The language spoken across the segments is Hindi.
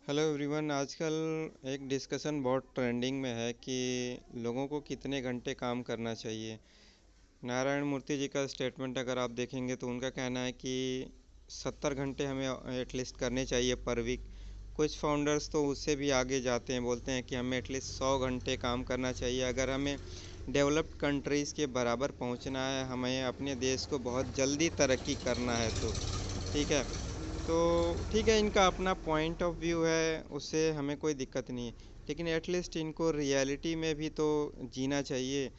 Hello everyone. आजकल एक डिस्कशन बहुत ट्रेंडिंग में है कि लोगों को कितने घंटे काम करना चाहिए। नारायण मूर्ति जी का स्टेटमेंट अगर आप देखेंगे तो उनका कहना है कि 70 घंटे हमें एटलीस्ट करने चाहिए पर वीक। कुछ फाउंडर्स तो उससे भी आगे जाते हैं, बोलते हैं कि हमें एटलीस्ट 100 घंटे काम करना चाहिए अगर हमें डेवलप्ड कंट्रीज़ के बराबर पहुंचना है, हमें अपने देश को बहुत जल्दी तरक्की करना है तो ठीक है। तो ठीक है, इनका अपना पॉइंट ऑफ व्यू है, उससे हमें कोई दिक्कत नहीं है, लेकिन एटलीस्ट इनको रियलिटी में भी तो जीना चाहिए।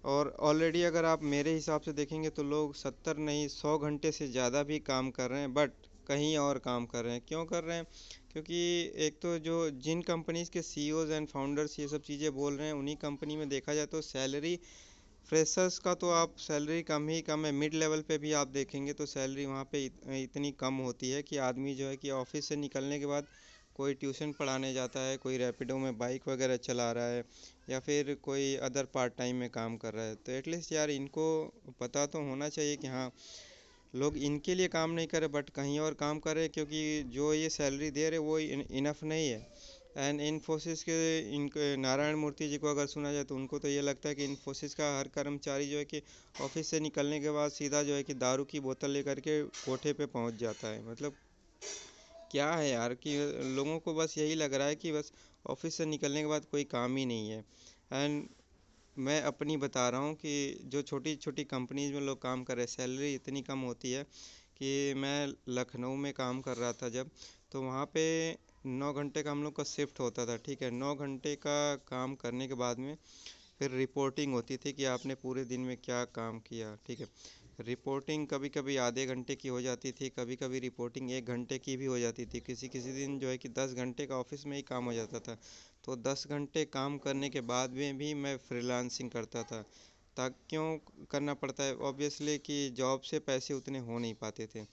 और ऑलरेडी अगर आप मेरे हिसाब से देखेंगे तो लोग 70 नहीं 100 घंटे से ज़्यादा भी काम कर रहे हैं, बट कहीं और काम कर रहे हैं। क्यों कर रहे हैं? क्योंकि एक तो जो जिन कंपनीज़ के सीईओज एंड फाउंडर्स ये सब चीज़ें बोल रहे हैं, उन्हीं कंपनी में देखा जाए तो सैलरी फ्रेशर्स का तो आप सैलरी कम ही कम है। मिड लेवल पे भी आप देखेंगे तो सैलरी वहाँ पे इतनी कम होती है कि आदमी जो है कि ऑफिस से निकलने के बाद कोई ट्यूशन पढ़ाने जाता है, कोई रैपिडो में बाइक वगैरह चला रहा है, या फिर कोई अदर पार्ट टाइम में काम कर रहा है। तो एटलीस्ट यार इनको पता तो होना चाहिए कि हाँ, लोग इनके लिए काम नहीं करे बट कहीं और काम करे, क्योंकि जो ये सैलरी दे रहे वो इनफ नहीं है। एंड इन्फोसिस के इनके नारायण मूर्ति जी को अगर सुना जाए तो उनको तो ये लगता है कि इन्फोसिस का हर कर्मचारी जो है कि ऑफिस से निकलने के बाद सीधा जो है कि दारू की बोतल लेकर के कोठे पे पहुंच जाता है। मतलब क्या है यार कि लोगों को बस यही लग रहा है कि बस ऑफिस से निकलने के बाद कोई काम ही नहीं है। एंड मैं अपनी बता रहा हूँ कि जो छोटी छोटी कंपनीज में लोग काम कर रहे हैं, सैलरी इतनी कम होती है कि मैं लखनऊ में काम कर रहा था जब, तो वहाँ पे 9 घंटे का हम लोग का शिफ्ट होता था। ठीक है, 9 घंटे का काम करने के बाद में फिर रिपोर्टिंग होती थी कि आपने पूरे दिन में क्या काम किया। ठीक है, रिपोर्टिंग कभी कभी आधे घंटे की हो जाती थी, कभी कभी रिपोर्टिंग 1 घंटे की भी हो जाती थी, किसी किसी दिन जो है कि 10 घंटे का ऑफिस में ही काम हो जाता था। तो 10 घंटे काम करने के बाद में भी मैं फ्रीलांसिंग करता था। ताकि क्यों करना पड़ता है? ऑब्वियसली कि जॉब से पैसे उतने हो नहीं पाते थे।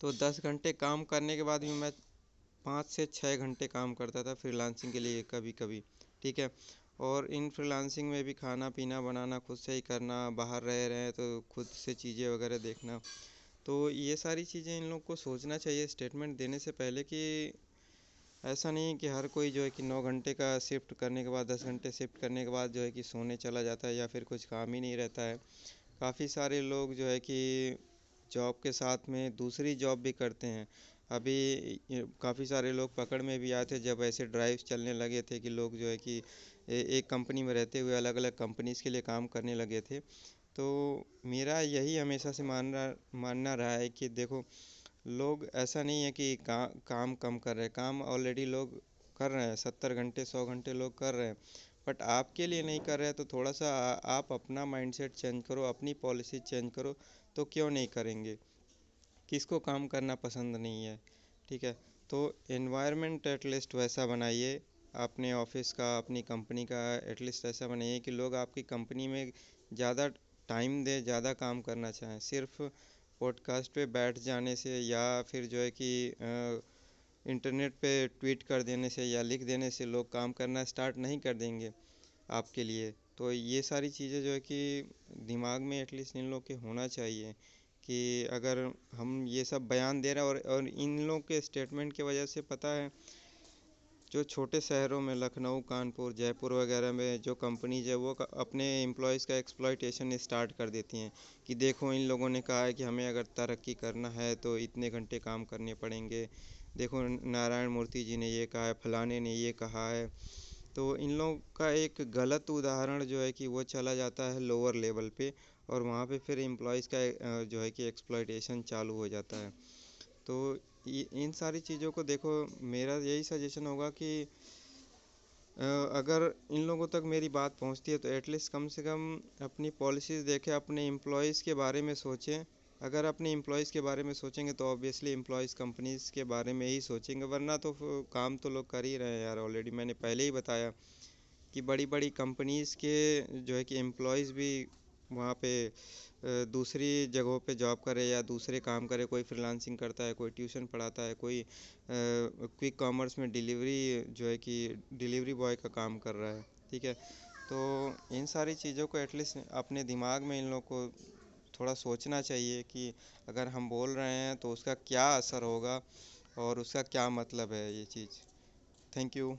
तो 10 घंटे काम करने के बाद भी मैं 5 से 6 घंटे काम करता था फ्रीलांसिंग के लिए कभी कभी। ठीक है, और इन फ्रीलांसिंग में भी खाना पीना बनाना खुद से ही करना, बाहर रह रहे हैं तो खुद से चीज़ें वगैरह देखना। तो ये सारी चीज़ें इन लोग को सोचना चाहिए स्टेटमेंट देने से पहले कि ऐसा नहीं है कि हर कोई जो है कि 9 घंटे का शिफ्ट करने के बाद 10 घंटे शिफ्ट करने के बाद जो है कि सोने चला जाता है या फिर कुछ काम ही नहीं रहता है। काफ़ी सारे लोग जो है कि जॉब के साथ में दूसरी जॉब भी करते हैं। अभी काफ़ी सारे लोग पकड़ में भी आए थे जब ऐसे ड्राइव्स चलने लगे थे कि लोग जो है कि एक कंपनी में रहते हुए अलग अलग कंपनीज़ के लिए काम करने लगे थे। तो मेरा यही हमेशा से मानना रहा है कि देखो, लोग ऐसा नहीं है कि काम कम कर रहे हैं, काम ऑलरेडी लोग कर रहे हैं, 70 घंटे 100 घंटे लोग कर रहे हैं। बट आपके लिए नहीं कर रहे हैं तो थोड़ा सा आप अपना माइंडसेट चेंज करो, अपनी पॉलिसी चेंज करो। तो क्यों नहीं करेंगे? किसको काम करना पसंद नहीं है? ठीक है, तो एनवायरनमेंट एटलीस्ट वैसा बनाइए अपने ऑफिस का, अपनी कंपनी का एटलीस्ट ऐसा बनाइए कि लोग आपकी कंपनी में ज़्यादा टाइम दें, ज़्यादा काम करना चाहें। सिर्फ पॉडकास्ट पे बैठ जाने से या फिर जो है कि इंटरनेट पे ट्वीट कर देने से या लिख देने से लोग काम करना स्टार्ट नहीं कर देंगे आपके लिए। तो ये सारी चीज़ें जो है कि दिमाग में एटलीस्ट इन लोग के होना चाहिए कि अगर हम ये सब बयान दे रहे हैं और इन लोग के स्टेटमेंट की वजह से पता है, जो छोटे शहरों में लखनऊ कानपुर जयपुर वगैरह में जो कंपनीज है वो अपने एम्प्लॉयज़ का एक्सप्लॉयटेशन स्टार्ट कर देती हैं कि देखो इन लोगों ने कहा है कि हमें अगर तरक्की करना है तो इतने घंटे काम करने पड़ेंगे। देखो नारायण मूर्ति जी ने ये कहा है, फलाने ने ये कहा है। तो इन लोगों का एक गलत उदाहरण जो है कि वो चला जाता है लोअर लेवल पे, और वहाँ पे फिर एम्प्लॉयज़ का जो है कि एक्सप्लॉयटेशन चालू हो जाता है। तो इन सारी चीज़ों को देखो, मेरा यही सजेशन होगा कि अगर इन लोगों तक मेरी बात पहुंचती है तो एटलीस्ट कम से कम अपनी पॉलिसीज़ देखें, अपने एम्प्लॉयज़ के बारे में सोचें। अगर अपने एम्प्लॉयज़ के बारे में सोचेंगे तो ऑब्वियसली एम्प्लॉयज़ कंपनीज़ के बारे में ही सोचेंगे, वरना तो काम तो लोग कर ही रहे हैं यार। ऑलरेडी मैंने पहले ही बताया कि बड़ी बड़ी कंपनीज़ के जो है कि एम्प्लॉयज़ भी वहाँ पे दूसरी जगहों पे जॉब करे या दूसरे काम करे। कोई फ्रीलांसिंग करता है, कोई ट्यूशन पढ़ाता है, कोई क्विक कॉमर्स में डिलीवरी जो है कि डिलीवरी बॉय का काम कर रहा है। ठीक है, तो इन सारी चीज़ों को एटलीस्ट अपने दिमाग में इन लोग को थोड़ा सोचना चाहिए कि अगर हम बोल रहे हैं तो उसका क्या असर होगा और उसका क्या मतलब है ये चीज़। Thank you.